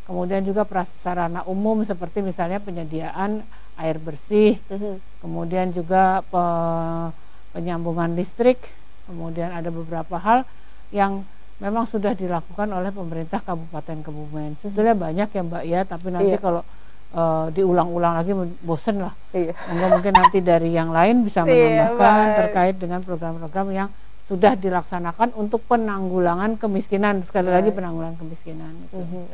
Kemudian juga prasarana umum seperti misalnya penyediaan air bersih, kemudian juga penyambungan listrik, kemudian ada beberapa hal yang memang sudah dilakukan oleh pemerintah Kabupaten Kebumen. Sebetulnya banyak ya Mbak ya, tapi nanti kalau diulang-ulang lagi bosen lah. Mungkin nanti dari yang lain bisa menambahkan terkait dengan program-program yang sudah dilaksanakan untuk penanggulangan kemiskinan, sekali lagi penanggulangan kemiskinan.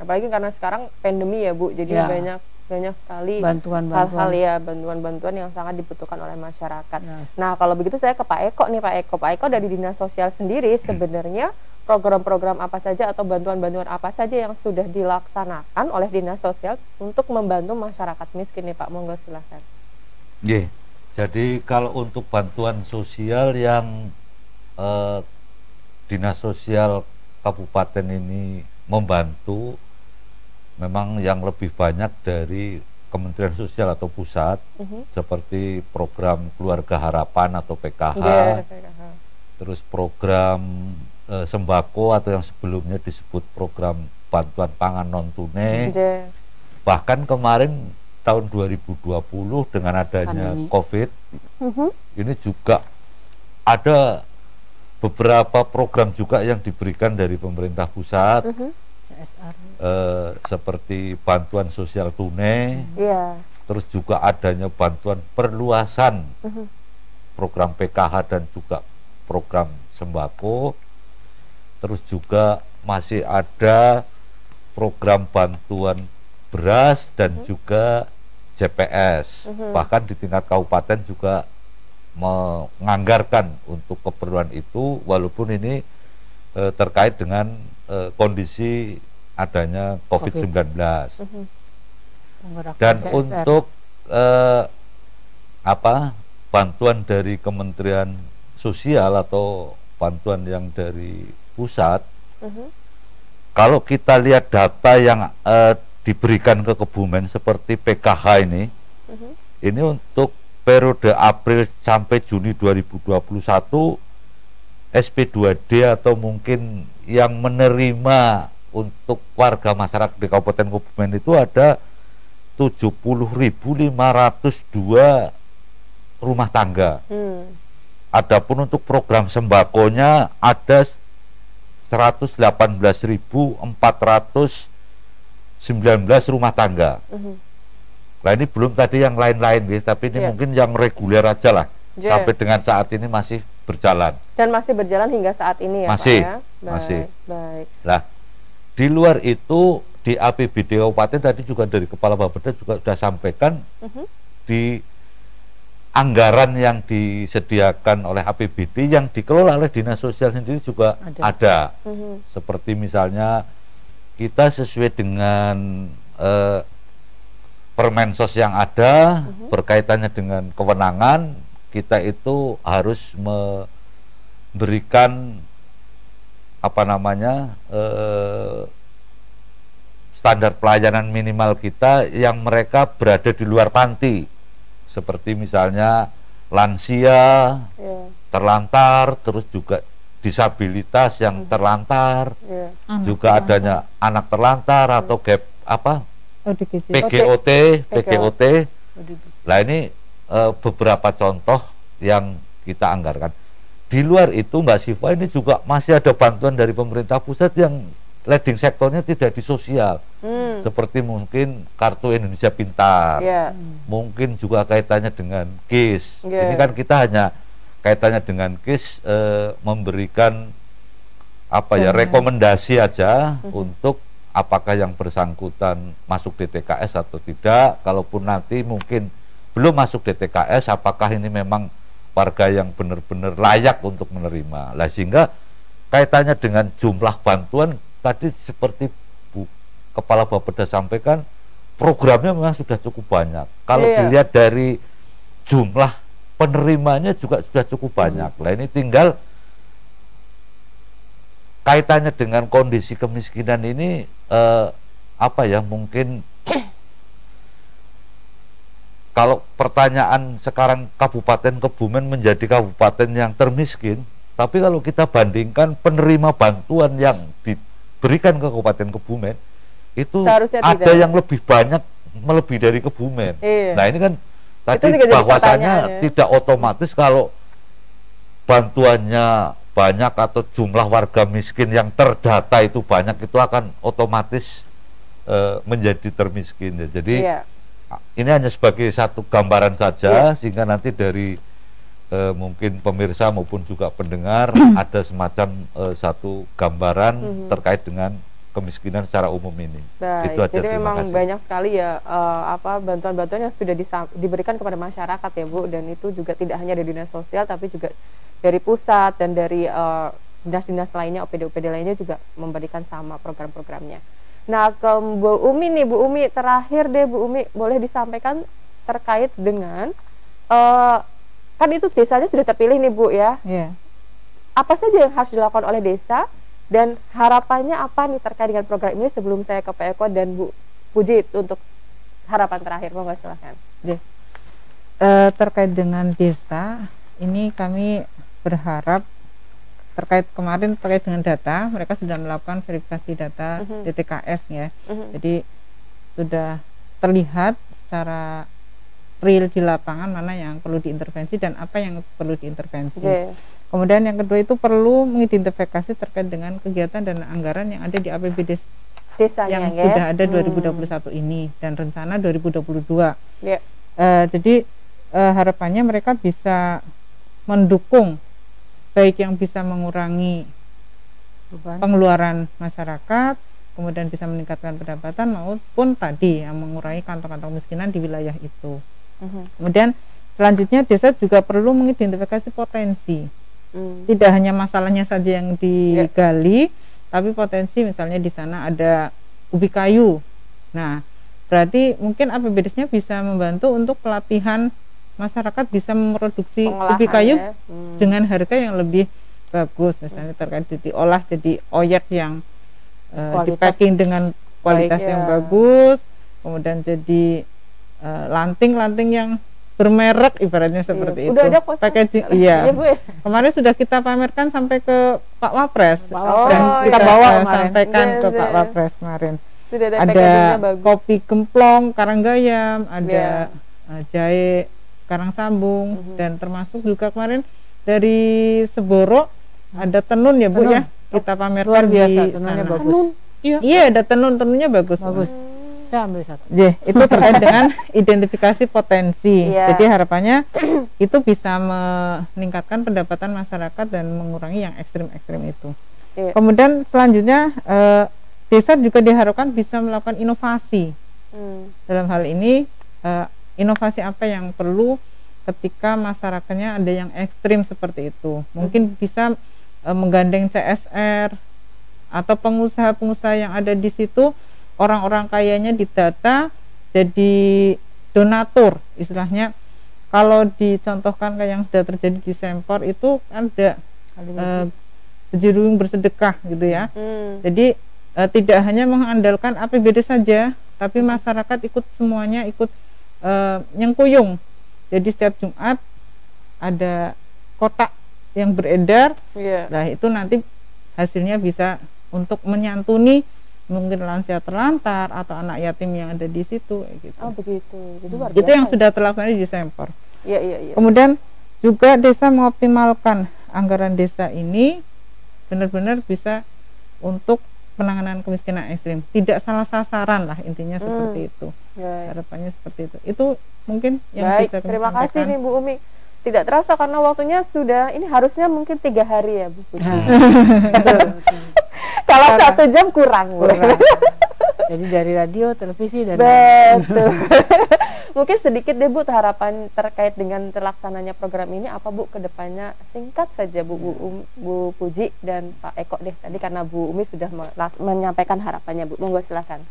Apalagi karena sekarang pandemi ya Bu, jadi banyak sekali bantuan-bantuan yang sangat dibutuhkan oleh masyarakat. Nah kalau begitu saya ke Pak Eko nih, Pak Eko dari Dinas Sosial sendiri sebenarnya program-program apa saja atau bantuan-bantuan apa saja yang sudah dilaksanakan oleh Dinas Sosial untuk membantu masyarakat miskin nih Pak, monggo silahkan. Jadi kalau untuk bantuan sosial yang Dinas Sosial Kabupaten ini membantu, memang yang lebih banyak dari Kementerian Sosial atau pusat, seperti program Keluarga Harapan atau PKH, terus program sembako atau yang sebelumnya disebut program bantuan pangan non tunai. Bahkan kemarin tahun 2020 dengan adanya COVID, ini juga ada beberapa program juga yang diberikan dari pemerintah pusat, seperti bantuan sosial tunai, terus juga adanya bantuan perluasan program PKH dan juga program sembako, terus juga masih ada program bantuan beras dan juga JPS. Bahkan di tingkat kabupaten juga menganggarkan untuk keperluan itu, walaupun ini terkait dengan kondisi adanya COVID-19. Dan untuk bantuan dari Kementerian Sosial atau bantuan yang dari pusat, kalau kita lihat data yang diberikan ke Kebumen seperti PKH ini untuk periode April sampai Juni 2021, SP2D atau mungkin yang menerima untuk warga masyarakat di Kabupaten Kebumen itu ada 70.502 rumah tangga. Adapun untuk program sembakonya ada 118.419 rumah tangga. Nah ini belum tadi yang lain-lain, tapi ini mungkin yang reguler aja lah. Sampai dengan saat ini masih berjalan. Dan masih berjalan hingga saat ini ya, masih, Pak ya? Masih. Baik. Nah, di luar itu di APBD Kabupaten tadi juga dari Kepala Bapeda juga sudah sampaikan di anggaran yang disediakan oleh APBD yang dikelola oleh Dinas Sosial sendiri juga ada. Seperti misalnya kita sesuai dengan Permensos yang ada berkaitannya dengan kewenangan, kita itu harus memberikan standar pelayanan minimal kita yang mereka berada di luar panti, seperti misalnya lansia, terlantar, terus juga disabilitas yang terlantar, juga adanya anak terlantar atau gap PGOT. Nah ini beberapa contoh yang kita anggarkan. Di luar itu Mbak Siva, ini juga masih ada bantuan dari pemerintah pusat yang leading sektornya tidak di sosial, seperti mungkin Kartu Indonesia Pintar, mungkin juga kaitannya dengan KIS. Ini kan kita hanya kaitannya dengan KIS memberikan rekomendasi aja untuk apakah yang bersangkutan masuk DTKS atau tidak. Kalaupun nanti mungkin belum masuk DTKS, apakah ini memang warga yang benar-benar layak untuk menerima. Lah sehingga kaitannya dengan jumlah bantuan tadi seperti Kepala Bapeda sampaikan, programnya memang sudah cukup banyak. Kalau dilihat dari jumlah penerimanya juga sudah cukup banyak. Lah ini tinggal kaitannya dengan kondisi kemiskinan ini mungkin kalau pertanyaan sekarang Kabupaten Kebumen menjadi kabupaten yang termiskin, tapi kalau kita bandingkan penerima bantuan yang diberikan ke Kabupaten Kebumen itu seharusnya ada yang lebih banyak melebihi dari Kebumen. Nah ini kan tadi bahwasanya tidak otomatis kalau bantuannya banyak atau jumlah warga miskin yang terdata itu banyak, itu akan otomatis menjadi termiskin. Jadi ini hanya sebagai satu gambaran saja, sehingga nanti dari mungkin pemirsa maupun juga pendengar ada semacam satu gambaran terkait dengan kemiskinan secara umum ini. Baik, itu aja. Jadi memang banyak sekali ya bantuan-bantuan yang sudah diberikan kepada masyarakat ya Bu, dan itu juga tidak hanya dari dinas sosial tapi juga dari pusat dan dari dinas-dinas lainnya, OPD-OPD lainnya juga memberikan sama program-programnya. Nah, ke Bu Umi nih, Bu Umi terakhir deh, Bu Umi boleh disampaikan terkait dengan kan itu desanya sudah terpilih nih Bu ya. Apa saja yang harus dilakukan oleh desa dan harapannya apa nih terkait dengan program ini, sebelum saya ke Pak Eko dan Bu Puji untuk harapan terakhir, monggo silahkan. Terkait dengan desa ini kami berharap terkait dengan data, mereka sudah melakukan verifikasi data DTKS ya. Jadi sudah terlihat secara real di lapangan mana yang perlu diintervensi dan apa yang perlu diintervensi. Kemudian yang kedua itu perlu mengidentifikasi terkait dengan kegiatan dan anggaran yang ada di APBD desanya yang sudah ada 2021 ini dan rencana 2022. Jadi harapannya mereka bisa mendukung, baik yang bisa mengurangi pengeluaran masyarakat, kemudian bisa meningkatkan pendapatan, maupun tadi yang mengurangi kantong-kantong kemiskinan di wilayah itu. Kemudian selanjutnya desa juga perlu mengidentifikasi potensi. Tidak hanya masalahnya saja yang digali, tapi potensi misalnya di sana ada ubi kayu. Nah, berarti mungkin APBD-nya bisa membantu untuk pelatihan masyarakat bisa memproduksi ubi kayu dengan harga yang lebih bagus, misalnya terkait diolah jadi oyek yang di-packing dengan kualitas yang bagus, kemudian jadi lanting-lanting yang bermerek ibaratnya seperti itu. Udah ada packaging, iya. Bu, ya? Kemarin sudah kita pamerkan sampai ke Pak Wapres. Dan kita bawa sampaikan ke Pak Wapres kemarin. Ada kopi gemplong Karanggayam, ada jahe Karang Sambung, dan termasuk juga kemarin dari Seboro ada tenun ya Bu ya. Kita pamerkan. Luar biasa, tenunnya bagus. Iya, ada tenunnya bagus. Saya ambil satu. Itu terkait dengan identifikasi potensi. Jadi harapannya itu bisa meningkatkan pendapatan masyarakat dan mengurangi yang ekstrim-ekstrim itu. Kemudian selanjutnya desa juga diharapkan bisa melakukan inovasi. Dalam hal ini inovasi apa yang perlu ketika masyarakatnya ada yang ekstrim seperti itu. Mungkin bisa menggandeng CSR atau pengusaha-pengusaha yang ada di situ, orang-orang kayanya didata jadi donatur istilahnya. Kalau dicontohkan kayak yang sudah terjadi di Sempor itu ada berjirung bersedekah gitu ya. Jadi tidak hanya mengandalkan APBD saja, tapi masyarakat ikut semuanya, ikut nyengkuyung. Jadi setiap Jumat ada kotak yang beredar. Nah itu nanti hasilnya bisa untuk menyantuni mungkin lansia terlantar atau anak yatim yang ada di situ gitu. Oh begitu. Jadi itu yang sudah terlakukan di Sempor. Iya. Kemudian juga desa mengoptimalkan anggaran desa ini benar-benar bisa untuk penanganan kemiskinan ekstrim. Tidak salah sasaran lah intinya seperti itu. Harapannya seperti itu. Itu mungkin yang bisa kami terima kasih nih Bu Umi. Tidak terasa karena waktunya sudah, ini harusnya mungkin 3 hari ya Bu Puji. Kalau 1 jam kurang. Jadi dari radio, televisi dan betul. Mungkin sedikit deh Bu harapan terkait dengan terlaksananya program ini apa Bu kedepannya, singkat saja Bu Puji dan Pak Eko deh tadi karena Bu Umi sudah menyampaikan harapannya Bu. Monggo silakan.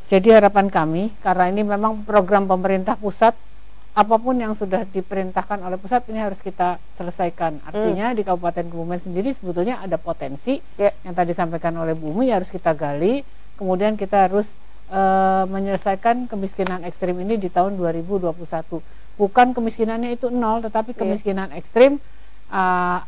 Jadi harapan kami karena ini memang program pemerintah pusat, apapun yang sudah diperintahkan oleh pusat ini harus kita selesaikan. Artinya di Kabupaten Kebumen sendiri sebetulnya ada potensi yang tadi disampaikan oleh Bu Umi, harus kita gali. Kemudian kita harus menyelesaikan kemiskinan ekstrim ini di tahun 2021. Bukan kemiskinannya itu 0, tetapi kemiskinan ekstrim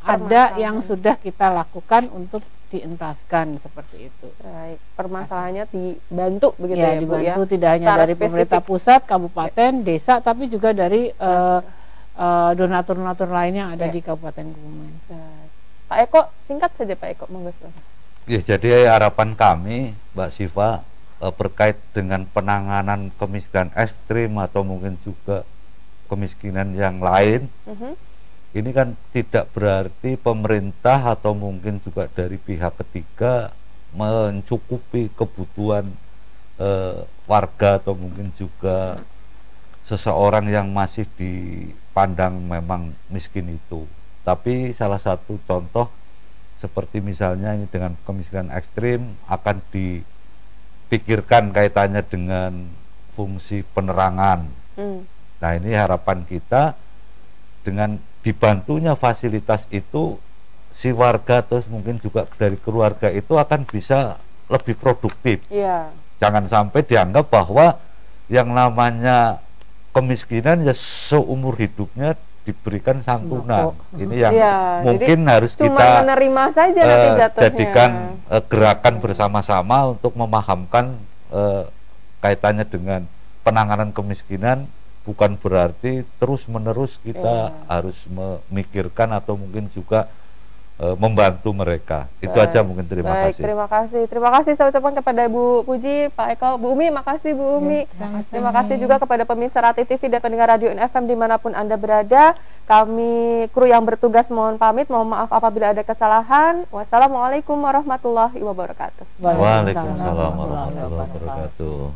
ada yang sudah kita lakukan untuk dientaskan seperti itu. Baik, permasalahannya dibantu begitu ya, dibantu, Bu ya. Tidak hanya dari pemerintah pusat, kabupaten, desa, tapi juga dari donatur-donatur lainnya yang ada di Kabupaten Kebumen. Pak Eko, singkat saja Pak Eko, monggo silakan. Ya, jadi harapan kami Mbak Siva berkait dengan penanganan kemiskinan ekstrim atau mungkin juga kemiskinan yang lain. Ini kan tidak berarti pemerintah atau mungkin juga dari pihak ketiga mencukupi kebutuhan warga atau mungkin juga seseorang yang masih dipandang memang miskin itu. Tapi salah satu contoh seperti misalnya ini dengan kemiskinan ekstrim akan dipikirkan kaitannya dengan fungsi penerangan. Nah ini harapan kita dengan dibantunya fasilitas itu si warga terus mungkin juga dari keluarga itu akan bisa lebih produktif. Jangan sampai dianggap bahwa yang namanya kemiskinan ya seumur hidupnya diberikan santunan. Ini yang mungkin harus kita menerima saja nanti jadikan gerakan bersama-sama untuk memahamkan kaitannya dengan penanganan kemiskinan. Bukan berarti terus-menerus kita harus memikirkan atau mungkin juga membantu mereka. Itu aja mungkin. Terima kasih. Terima kasih saya ucapkan kepada Bu Puji, Pak Eko, Bu Umi. Makasih Bu Umi. Terima kasih juga kepada pemirsa Rati TV dan pendengar Radio FM dimanapun Anda berada. Kami kru yang bertugas mohon pamit, mohon maaf apabila ada kesalahan. Wassalamualaikum warahmatullahi wabarakatuh. Waalaikumsalam warahmatullahi wabarakatuh.